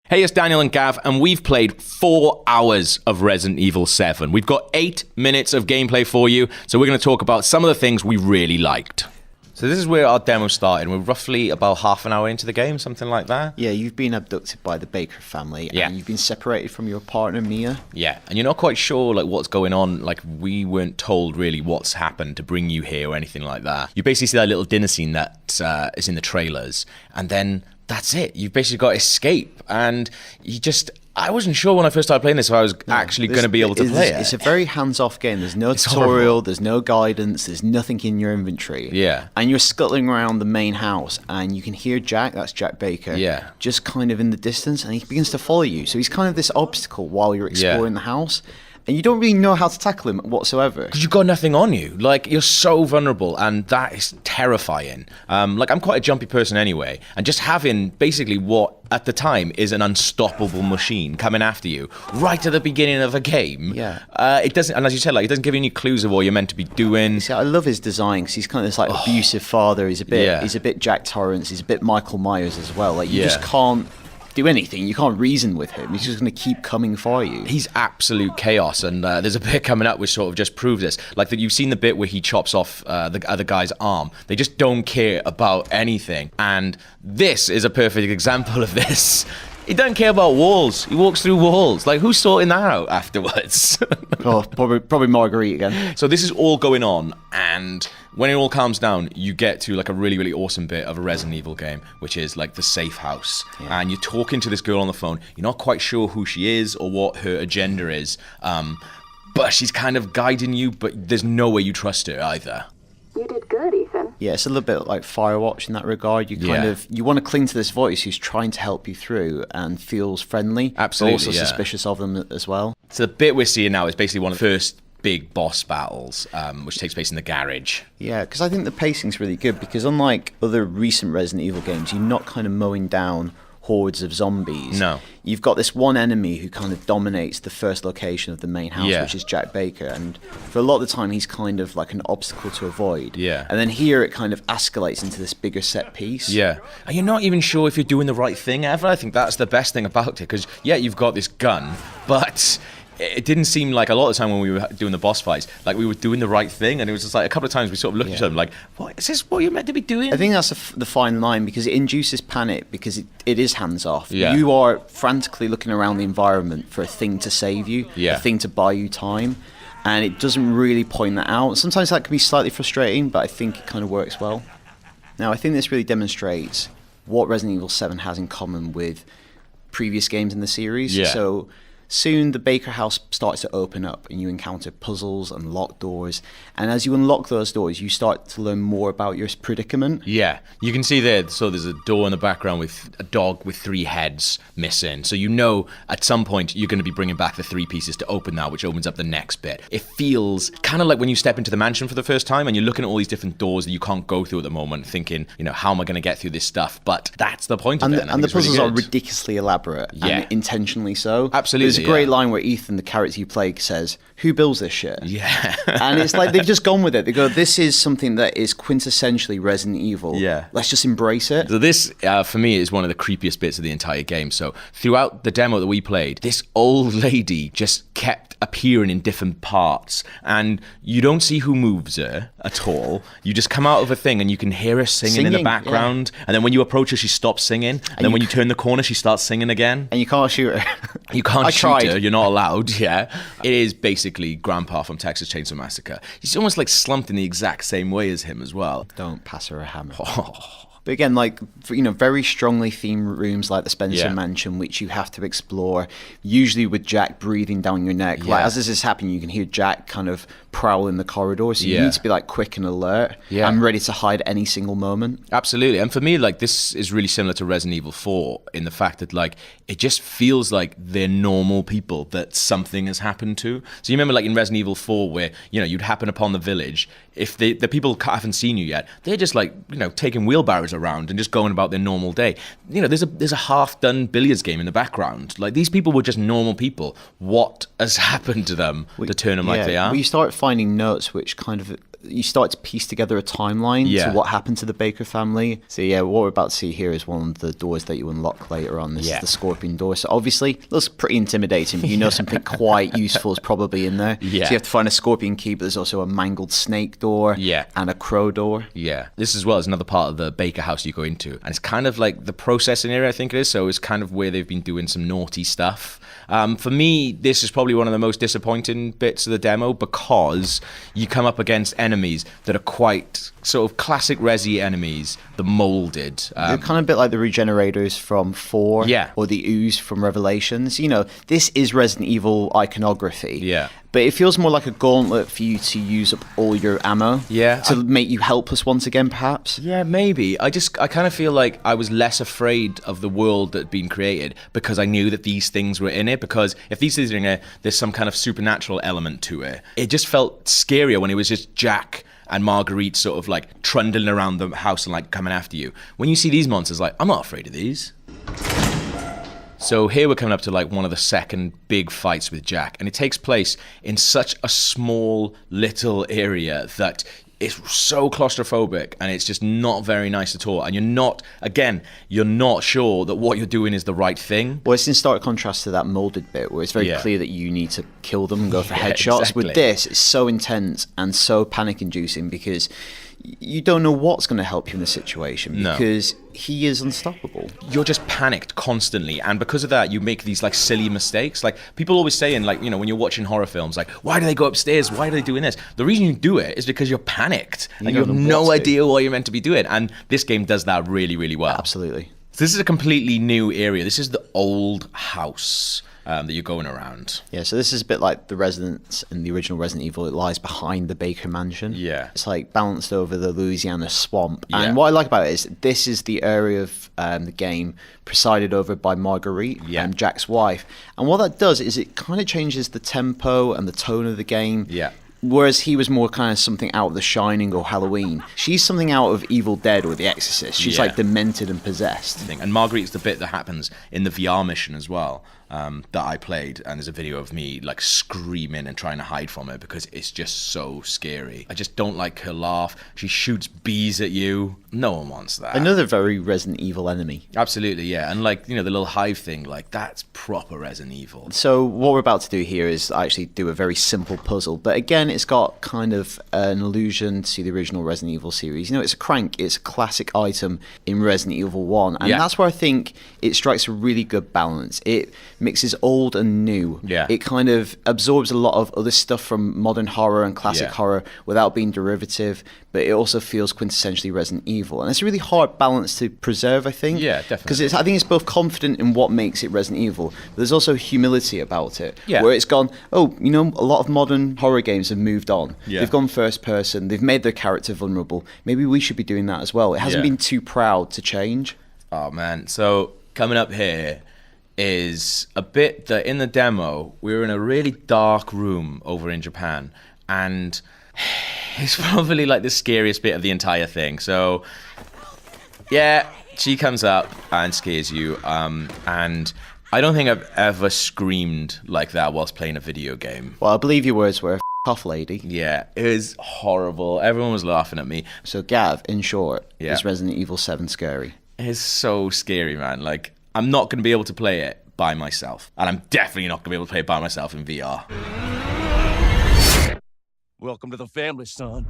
Hey, it's Daniel and Gav, and we've played 4 hours of Resident Evil 7. We've got 8 minutes of gameplay for you, so we're going to talk about some of the things we really liked. So this is where our demo started. We're roughly about half an hour into the game, something like that. Yeah, you've been abducted by the Baker family, Yeah. and you've been separated from your partner, Mia. Yeah, and you're not quite sure like what's going on. Like, we weren't told really what's happened to bring you here or anything like that. You basically see that little dinner scene that is in the trailers, and then that's it. You've basically got to escape, and I wasn't sure when I first started playing this if I was actually going to be able to play it. It's a very hands-off game. There's no tutorial, horrible. there's no guidance, there's nothing in your inventory. Yeah. And you're scuttling around the main house, and you can hear Jack, that's Jack Baker, Yeah. just kind of in the distance, and he begins to follow you. So he's kind of this obstacle while you're exploring the house. And you don't really know how to tackle him whatsoever. Because you've got nothing on you. Like, you're so vulnerable, and that is terrifying. Like, I'm quite a jumpy person anyway, and just having basically what, at the time, is an unstoppable machine coming after you right at the beginning of a game. Yeah. It doesn't, and as you said, like, it doesn't give you any clues of what you're meant to be doing. See, I love his design because he's kind of this like abusive father. He's a bit Jack Torrance. He's a bit Michael Myers as well. Like, you just can't do anything. You can't reason with him. He's just going to keep coming for you. He's absolute chaos, and there's a bit coming up which sort of just proves this. Like, that you've seen the bit where he chops off the other guy's arm. They just don't care about anything, and this is a perfect example of this. He doesn't care about walls. He walks through walls. Like, who's sorting that out afterwards? Oh, probably Marguerite again. So this is all going on, and when it all calms down, you get to like a really, really awesome bit of a Resident Evil game, which is like the safe house. Yeah. And you're talking to this girl on the phone. You're not quite sure who she is or what her agenda is, but she's kind of guiding you, but there's no way you trust her either. You did good, Ethan. Yeah, it's a little bit like Firewatch in that regard. You want to cling to this voice who's trying to help you through and feels friendly. Absolutely, but also suspicious of them as well. So the bit we're seeing now is basically one of the first big boss battles, which takes place in the garage. Yeah, because I think the pacing's really good, because unlike other recent Resident Evil games, you're not kind of mowing down hordes of zombies. No. You've got this one enemy who kind of dominates the first location of the main house, which is Jack Baker, and for a lot of the time he's kind of like an obstacle to avoid. Yeah. And then here it kind of escalates into this bigger set piece. Yeah. And you're not even sure if you're doing the right thing ever. I think that's the best thing about it, because you've got this gun, but it didn't seem like a lot of the time when we were doing the boss fights, like we were doing the right thing, and it was just like a couple of times we sort of looked at each other like, what is this what you're meant to be doing? I think that's the fine line, because it induces panic, because it is hands-off. Yeah. You are frantically looking around the environment for a thing to save you, Yeah. a thing to buy you time, and it doesn't really point that out. Sometimes that can be slightly frustrating, but I think it kind of works well. Now, I think this really demonstrates what Resident Evil 7 has in common with previous games in the series. Yeah. So soon the Baker house starts to open up, and you encounter puzzles and locked doors, and as you unlock those doors you start to learn more about your predicament. Yeah, you can see there, so there's a door in the background with a dog with 3 heads missing. So you know at some point you're going to be bringing back the 3 pieces to open that, which opens up the next bit. It feels kind of like when you step into the mansion for the first time and you're looking at all these different doors that you can't go through at the moment, thinking, how am I going to get through this stuff? But that's the point of it. And the puzzles are ridiculously elaborate, and intentionally so. Absolutely. There's a great line where Ethan, the character you play, says, "Who builds this shit?" Yeah. And it's like they've just gone with it. They go, "This is something that is quintessentially Resident Evil. Yeah. Let's just embrace it." So this, for me, is one of the creepiest bits of the entire game. So throughout the demo that we played, this old lady just kept appearing in different parts, and you don't see who moves her at all. You just come out of a thing and you can hear her singing in the background, and then when you approach her she stops singing, and then when you turn the corner she starts singing again. And you can't shoot her. You can't shoot tried. her, you're not allowed. Yeah, it is basically Grandpa from Texas Chainsaw Massacre. He's almost like slumped in the exact same way as him as well. Don't pass her a hammer. But again, like, very strongly themed rooms like the Spencer Mansion, which you have to explore, usually with Jack breathing down your neck. Like, as this is happening, you can hear Jack kind of prowl in the corridor, so you need to be like quick and alert and ready to hide any single moment. Absolutely. And for me, like, this is really similar to Resident Evil 4 in the fact that, like, it just feels like they're normal people that something has happened to. So you remember, like, in Resident Evil 4 where, you'd happen upon the village, if the people haven't seen you yet, they're just like, taking wheelbarrows around and just going about their normal day. There's a half-done billiards game in the background. Like, these people were just normal people. What has happened to them to turn them like they are? Well, you start finding notes which kind of you start to piece together a timeline to what happened to the Baker family. So yeah, what we're about to see here is one of the doors that you unlock later on. This is the Scorpion door. So obviously, it looks pretty intimidating. You know something quite useful is probably in there. Yeah. So you have to find a Scorpion key, but there's also a mangled snake door and a crow door. Yeah. This as well is another part of the Baker house you go into. And it's kind of like the processing area, I think it is. So it's kind of where they've been doing some naughty stuff. For me, this is probably one of the most disappointing bits of the demo because you come up against enemies that are quite sort of classic Resi enemies, the molded. They're kind of a bit like the Regenerators from 4 or the Ooze from Revelations. You know, this is Resident Evil iconography. Yeah. But it feels more like a gauntlet for you to use up all your ammo. Yeah. To make you helpless once again, perhaps. Yeah, maybe. I kind of feel like I was less afraid of the world that had been created because I knew that these things were in it. Because if these things are in it, there's some kind of supernatural element to it. It just felt scarier when it was just Jack and Marguerite sort of like trundling around the house and like coming after you. When you see these monsters, like, I'm not afraid of these. So here we're coming up to like one of the second big fights with Jack, and it takes place in such a small little area that it's so claustrophobic, and it's just not very nice at all. And you're not sure that what you're doing is the right thing. Well, it's in stark contrast to that molded bit where it's very clear that you need to kill them and go for headshots. Exactly. With this, it's so intense and so panic-inducing because you don't know what's going to help you in the situation because he is unstoppable. You're just panicked constantly, and because of that, you make these like silly mistakes. Like people always saying, like, you know, when you're watching horror films, like, why do they go upstairs? Why are they doing this? The reason you do it is because you're panicked and you have no idea what you're meant to be doing. And this game does that really, really well. Absolutely. So this is a completely new area. This is the old house that you're going around. Yeah, so this is a bit like the residence in the original Resident Evil. It lies behind the Baker mansion. Yeah. It's like balanced over the Louisiana swamp. Yeah. And what I like about it is this is the area of the game presided over by Marguerite, Jack's wife. And what that does is it kind of changes the tempo and the tone of the game. Yeah. Whereas he was more kind of something out of The Shining or Halloween. She's something out of Evil Dead or The Exorcist. She's like demented and possessed. And Marguerite's the bit that happens in the VR mission as well, that I played. And there's a video of me like screaming and trying to hide from it because it's just so scary. I just don't like her laugh. She shoots bees at you. No one wants that. Another very Resident Evil enemy. Absolutely, yeah. And like, you know, the little hive thing, like that's proper Resident Evil. So what we're about to do here is actually do a very simple puzzle. But again, it's got kind of an allusion to the original Resident Evil series. You know, it's a crank. It's a classic item in Resident Evil 1. And that's where I think it strikes a really good balance. It mixes old and new. Yeah. It kind of absorbs a lot of other stuff from modern horror and classic horror without being derivative, but it also feels quintessentially Resident Evil. And it's a really hard balance to preserve, I think. Yeah, definitely. Because I think it's both confident in what makes it Resident Evil, but there's also humility about it. Yeah. Where it's gone, oh, you know, a lot of modern horror games have moved on. Yeah. They've gone first person. They've made their character vulnerable. Maybe we should be doing that as well. It hasn't been too proud to change. Oh, man. So coming up here is a bit that in the demo, we were in a really dark room over in Japan, and it's probably like the scariest bit of the entire thing. So yeah, she comes up and scares you, and I don't think I've ever screamed like that whilst playing a video game. Well, I believe your words were, off, lady. Yeah, it was horrible. Everyone was laughing at me. So Gav, in short, is Resident Evil 7 scary? It's so scary, man. Like, I'm not going to be able to play it by myself. And I'm definitely not going to be able to play it by myself in VR. Welcome to the family, son.